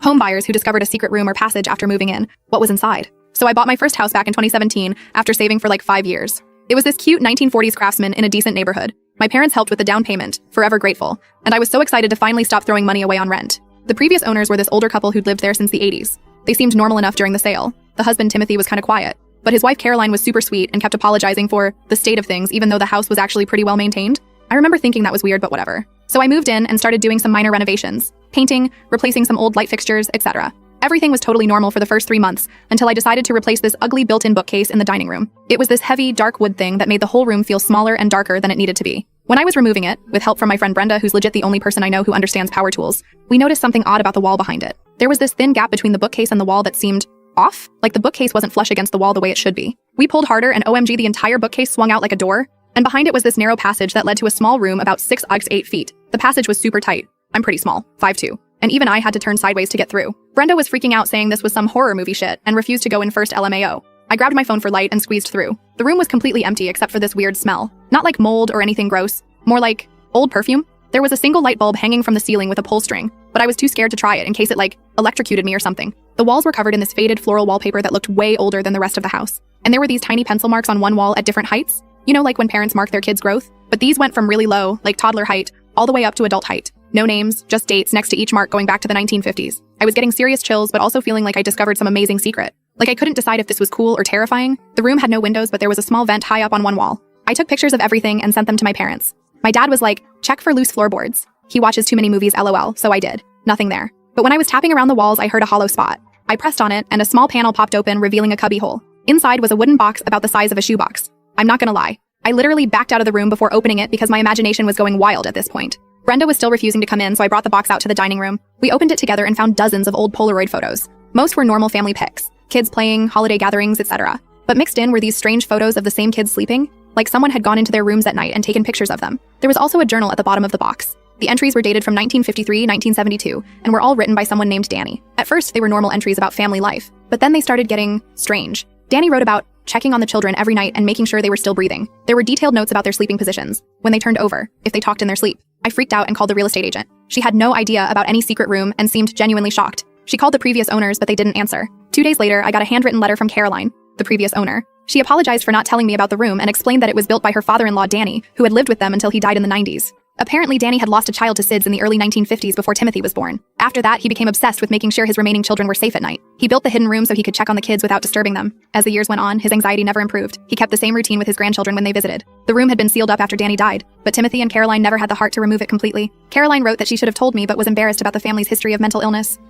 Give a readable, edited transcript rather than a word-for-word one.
homebuyers who discovered a secret room or passage after moving in. What was inside? So I bought my first house back in 2017 after saving for like 5 years. It was this cute 1940s craftsman in a decent neighborhood. My parents helped with the down payment, forever grateful, and I was so excited to finally stop throwing money away on rent. The previous owners were this older couple who'd lived there since the 80s. They seemed normal enough during the sale. The husband, Timothy, was kind of quiet, but his wife, Caroline, was super sweet and kept apologizing for the state of things even though the house was actually pretty well maintained. I remember thinking that was weird, but whatever. So I moved in and started doing some minor renovations, painting, replacing some old light fixtures, etc. Everything was totally normal for the first 3 months until I decided to replace this ugly built-in bookcase in the dining room. It was this heavy, dark wood thing that made the whole room feel smaller and darker than it needed to be. When I was removing it, with help from my friend Brenda, who's legit the only person I know who understands power tools, we noticed something odd about the wall behind it. There was this thin gap between the bookcase and the wall that seemed off, like the bookcase wasn't flush against the wall the way it should be. We pulled harder and OMG, the entire bookcase swung out like a door, and behind it was this narrow passage that led to a small room about 6 x 8 feet. The passage was super tight. I'm pretty small, 5'2", and even I had to turn sideways to get through. Brenda was freaking out saying this was some horror movie shit and refused to go in first LMAO. I grabbed my phone for light and squeezed through. The room was completely empty except for this weird smell. Not like mold or anything gross, more like old perfume. There was a single light bulb hanging from the ceiling with a pull string, but I was too scared to try it in case it electrocuted me or something. The walls were covered in this faded floral wallpaper that looked way older than the rest of the house. And there were these tiny pencil marks on one wall at different heights. You know, like when parents mark their kids' growth? But these went from really low, like toddler height, all the way up to adult height. No names, just dates next to each mark going back to the 1950s. I was getting serious chills, but also feeling like I discovered some amazing secret. Like I couldn't decide if this was cool or terrifying. The room had no windows, but there was a small vent high up on one wall. I took pictures of everything and sent them to my parents. My dad was like, check for loose floorboards. He watches too many movies, LOL, so I did. Nothing there. But when I was tapping around the walls, I heard a hollow spot. I pressed on it, and a small panel popped open, revealing a cubby hole. Inside was a wooden box about the size of a shoebox. I'm not gonna lie. I literally backed out of the room before opening it because my imagination was going wild at this point. Brenda was still refusing to come in, so I brought the box out to the dining room. We opened it together and found dozens of old Polaroid photos. Most were normal family pics, kids playing, holiday gatherings, etc. But mixed in were these strange photos of the same kids sleeping, like someone had gone into their rooms at night and taken pictures of them. There was also a journal at the bottom of the box. The entries were dated from 1953, 1972, and were all written by someone named Danny. At first, they were normal entries about family life, but then they started getting strange. Danny wrote about checking on the children every night and making sure they were still breathing. There were detailed notes about their sleeping positions, when they turned over, if they talked in their sleep. I freaked out and called the real estate agent. She had no idea about any secret room and seemed genuinely shocked. She called the previous owners, but they didn't answer. 2 days later, I got a handwritten letter from Caroline, the previous owner. She apologized for not telling me about the room and explained that it was built by her father-in-law, Danny, who had lived with them until he died in the 90s. Apparently, Danny had lost a child to SIDS in the early 1950s before Timothy was born. After that, he became obsessed with making sure his remaining children were safe at night. He built the hidden room so he could check on the kids without disturbing them. As the years went on, his anxiety never improved. He kept the same routine with his grandchildren when they visited. The room had been sealed up after Danny died, but Timothy and Caroline never had the heart to remove it completely. Caroline wrote that she should have told me but was embarrassed about the family's history of mental illness.